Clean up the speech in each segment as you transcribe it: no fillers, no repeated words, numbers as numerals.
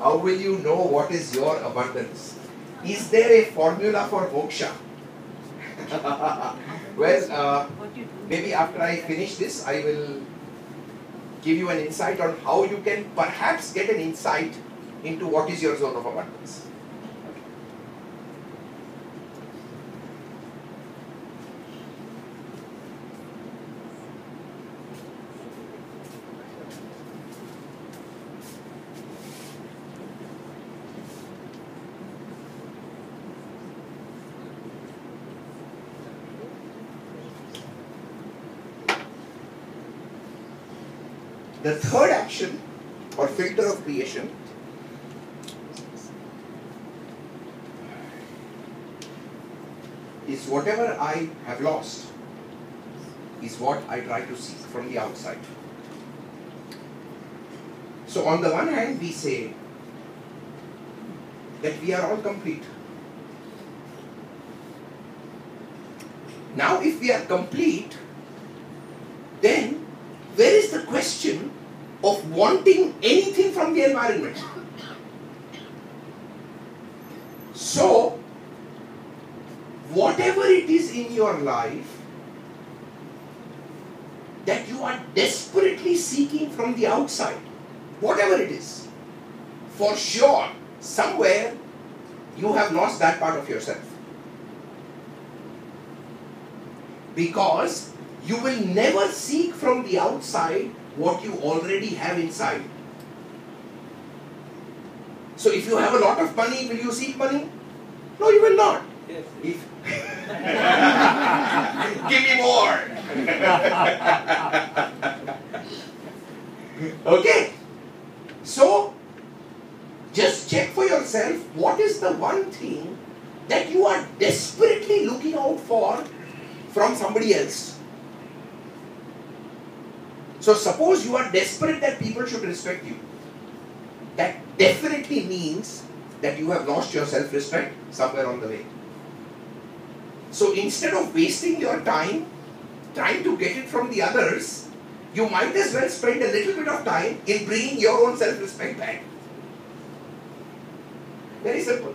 how will you know what is your abundance? Is there a formula for moksha? Well, maybe after I finish this, I will give you an insight on how you can perhaps get an insight into what is your zone of abundance. The third action or filter of creation is whatever I have lost is what I try to seek from the outside. So on the one hand we say that we are all complete. Now if we are complete, then where is the question of wanting anything from the environment? So, whatever it is in your life that you are desperately seeking from the outside, whatever it is, for sure, somewhere you have lost that part of yourself. Because you will never seek from the outside what you already have inside. So if you have a lot of money, will you seek money? No, you will not. Yes. If give me more. Okay. So just check for yourself what is the one thing that you are desperately looking out for from somebody else. So suppose you are desperate that people should respect you. That definitely means that you have lost your self-respect somewhere on the way. So instead of wasting your time trying to get it from the others, you might as well spend a little bit of time in bringing your own self-respect back. Very simple.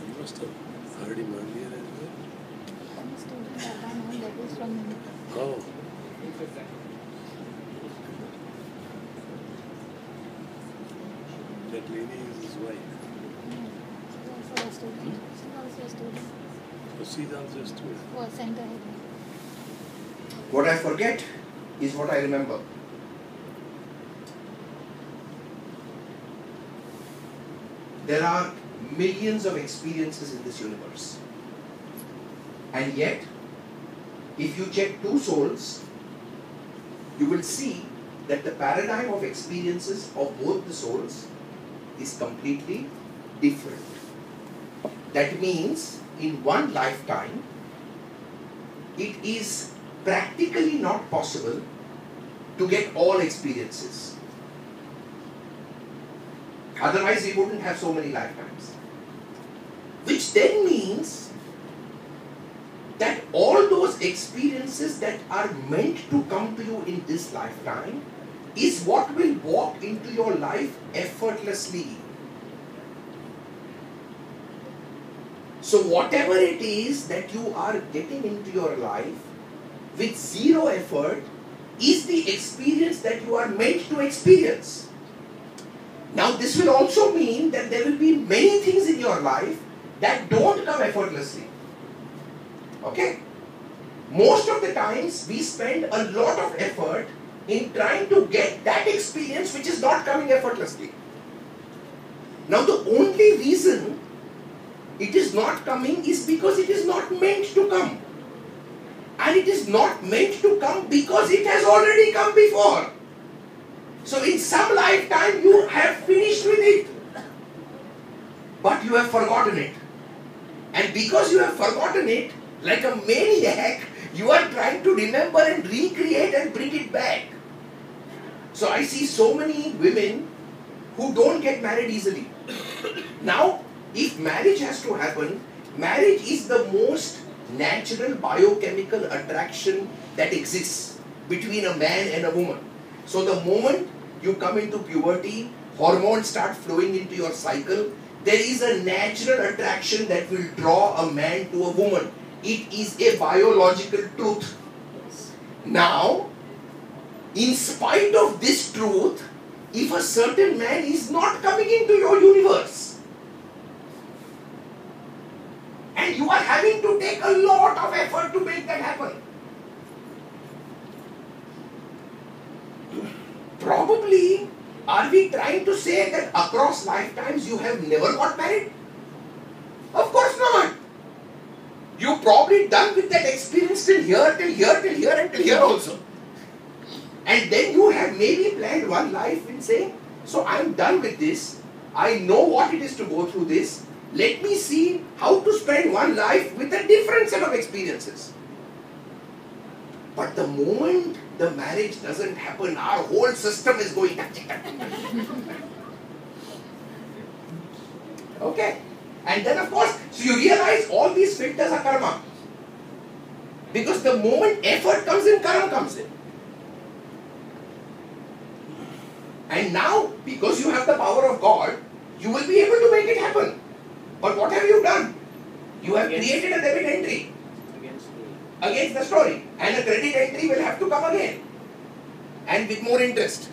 You must have heard him earlier as well. I'm a student that I know that is from him. Oh, that lady is his wife. She's also a student. She's also a student. So she's also a student. For center head. What I forget is what I remember. There are millions of experiences in this universe. And yet, if you check two souls, you will see that the paradigm of experiences of both the souls is completely different. That means, in one lifetime, it is practically not possible to get all experiences. Otherwise, we wouldn't have so many lifetimes. Which then means that all those experiences that are meant to come to you in this lifetime is what will walk into your life effortlessly. So whatever it is that you are getting into your life with zero effort is the experience that you are meant to experience. Now this will also mean that there will be many things in your life that don't come effortlessly. Okay? Most of the times we spend a lot of effort in trying to get that experience which is not coming effortlessly. Now the only reason it is not coming is because it is not meant to come. And it is not meant to come because it has already come before. So in some lifetime you have finished with it. But you have forgotten it. And because you have forgotten it, like a maniac, you are trying to remember and recreate and bring it back. So I see so many women who don't get married easily. Now, if marriage has to happen, marriage is the most natural biochemical attraction that exists between a man and a woman. So the moment you come into puberty, hormones start flowing into your cycle, there is a natural attraction that will draw a man to a woman. It is a biological truth. Now, in spite of this truth, if a certain man is not coming into your universe, and you are having to take a lot of effort to make that happen, probably, are we trying to say that across lifetimes you have never got married? Of course not. You probably done with that experience till here, till here, till here, and till here also. And then you have maybe planned one life and say, so I'm done with this. I know what it is to go through this. Let me see how to spend one life with a different set of experiences. But the moment the marriage doesn't happen, our whole system is going. Okay? And then of course, so you realize all these filters are karma. Because the moment effort comes in, karma comes in. And now, because you have the power of God, you will be able to make it happen. But what have you done? You have created a debit entry against the story. And a credit entry will have to come again. And with more interest.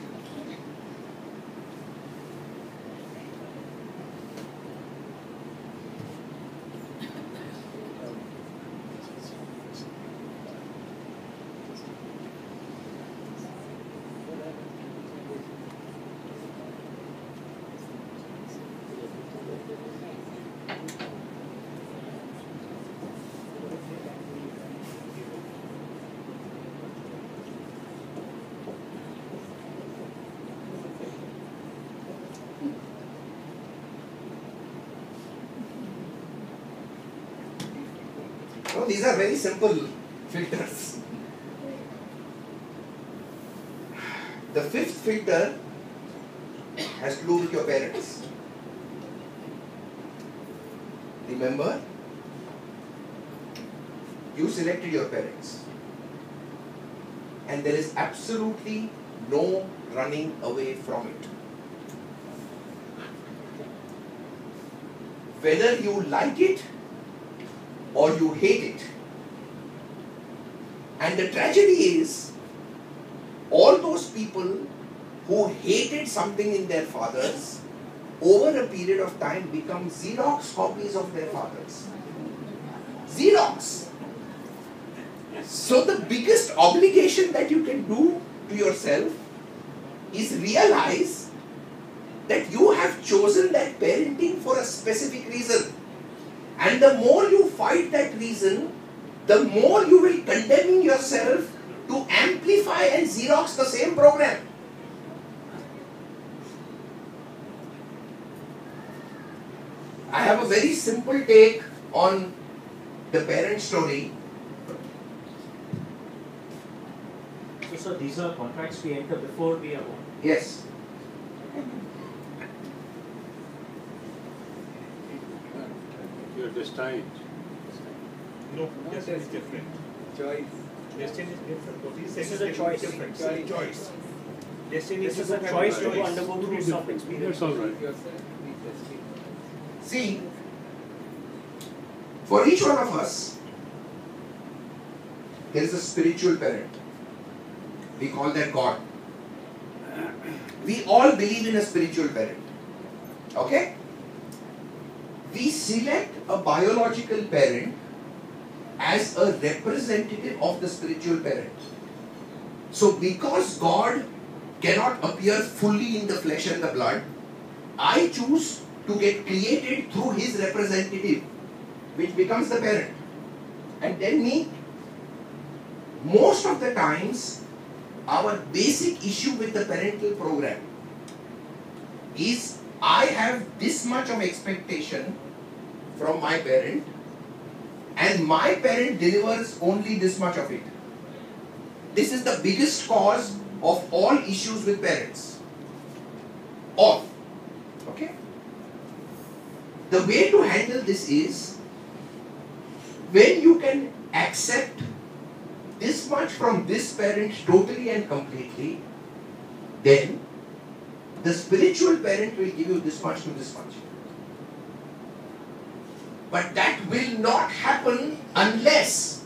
No, these are very simple filters. The fifth filter has to do with your parents. Remember, you selected your parents. And there is absolutely no running away from it. Whether you like it or you hate it. And the tragedy is, all those people who hated something in their fathers, over a period of time become Xerox copies of their fathers. Xerox. So the biggest obligation that you can do to yourself is realize that you have chosen that parenting for a specific reason. And the more you fight that reason, the more you will condemn yourself to amplify and Xerox the same program. I have a very simple take on the parent story. So these are contracts we enter before we are born. Yes. You're destined. No, destiny is different. Choice. Destiny is different. What he's This saying is a choice. different. Choice. Choice. Destiny This is a a choice to undergo through some That's experience. all right. Yourself, be tested. See, for each one of us, there is a spiritual parent. We call that God. We all believe in a spiritual parent. Okay? We select a biological parent as a representative of the spiritual parent. So because God cannot appear fully in the flesh and the blood, I choose to get created through his representative, which becomes the parent. And then me, most of the times, our basic issue with the parental program is I have this much of expectation from my parent, and my parent delivers only this much of it. This is the biggest cause of all issues with parents. All. Okay? The way to handle this is, when you can accept this much from this parent totally and completely, then the spiritual parent will give you this much to this much. But that will not happen unless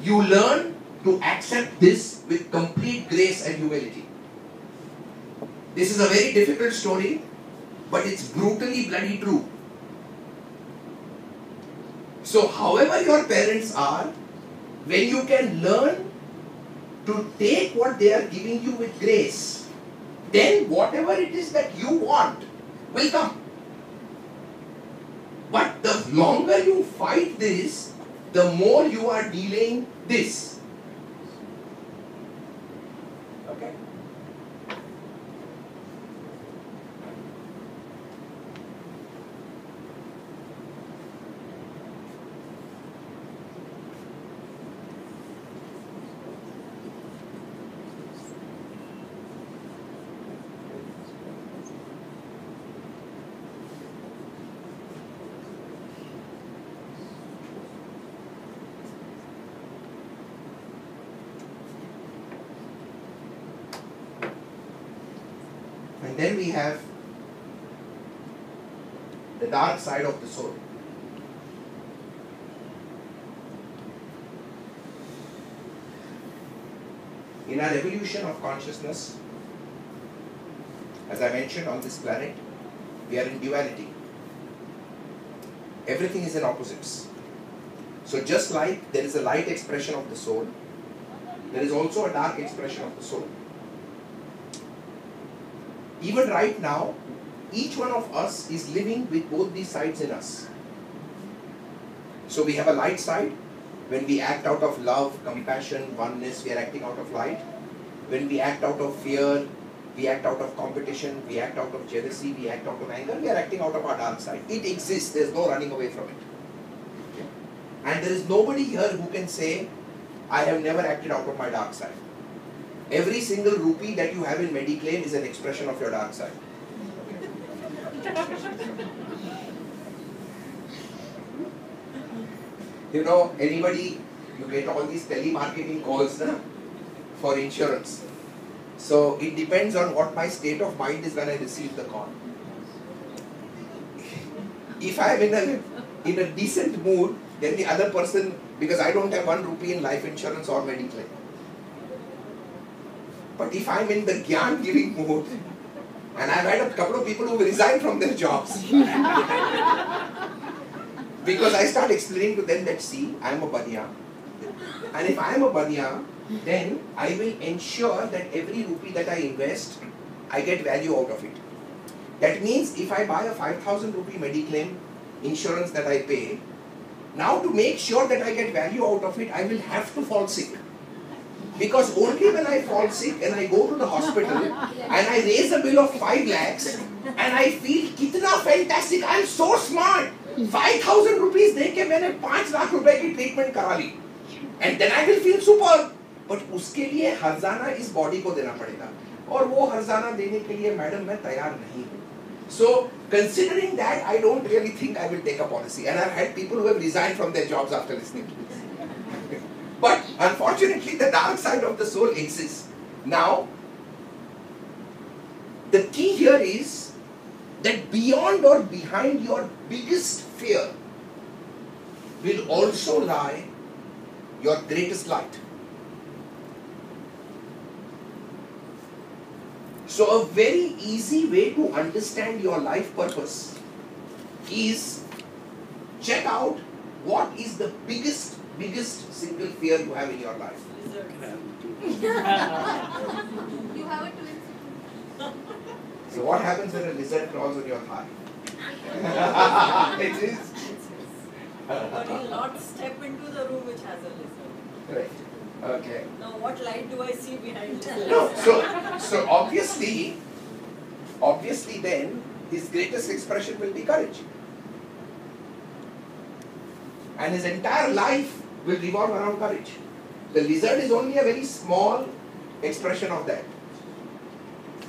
you learn to accept this with complete grace and humility. This is a very difficult story, but it's brutally bloody true. So however your parents are, when you can learn to take what they are giving you with grace, then whatever it is that you want will come. But the longer you fight this, the more you are delaying this. Okay? And then we have the dark side of the soul. In our evolution of consciousness, as I mentioned, on this planet, we are in duality. Everything is in opposites. So just like there is a light expression of the soul, there is also a dark expression of the soul. Even right now, each one of us is living with both these sides in us. So we have a light side. When we act out of love, compassion, oneness, we are acting out of light. When we act out of fear, we act out of competition, we act out of jealousy, we act out of anger, we are acting out of our dark side. It exists, there is no running away from it. Okay? And there is nobody here who can say, I have never acted out of my dark side. Every single rupee that you have in Mediclaim is an expression of your dark side. You know, anybody, you get all these telemarketing calls for insurance. So it depends on what my state of mind is when I receive the call. If I am in a decent mood, then the other person, because I don't have 1 rupee in life insurance or Mediclaim. But if I'm in the Gyan giving mood, and I've had a couple of people who resigned from their jobs, because I start explaining to them that, see, I'm a Baniya, and if I'm a Baniya, then I will ensure that every rupee that I invest, I get value out of it. That means if I buy a 5,000 rupee Mediclaim insurance that I pay, now to make sure that I get value out of it, I will have to fall sick. Because only when I fall sick and I go to the hospital and I raise a bill of 5 lakhs and I feel kitna fantastic, I am so smart. 5,000 rupees देके मैंने 5 लाख रुपए की treatment करा ली. And then I will feel superb. But उसके लिए हर्जाना इस body को देना पड़ेगा. और वो हर्जाना देने के लिए मैडम मैं तैयार नहीं हूँ. So considering that, I don't really think I will take a policy. And I've had people who have resigned from their jobs after listening to this. But unfortunately, the dark side of the soul exists. Now, the key here is that beyond or behind your biggest fear will also lie your greatest light. So a very easy way to understand your life purpose is check out what is the biggest single fear you have in your life. You have a twin. So what happens when a lizard crawls on your thigh? It is. But you'll not step into the room which has a lizard. Right. Okay. Now what light do I see behind the No, so obviously then his greatest expression will be courage. And his entire life will revolve around courage. The lizard is only a very small expression of that.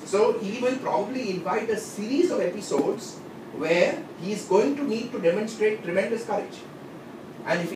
So he will probably invite a series of episodes where he is going to need to demonstrate tremendous courage. And if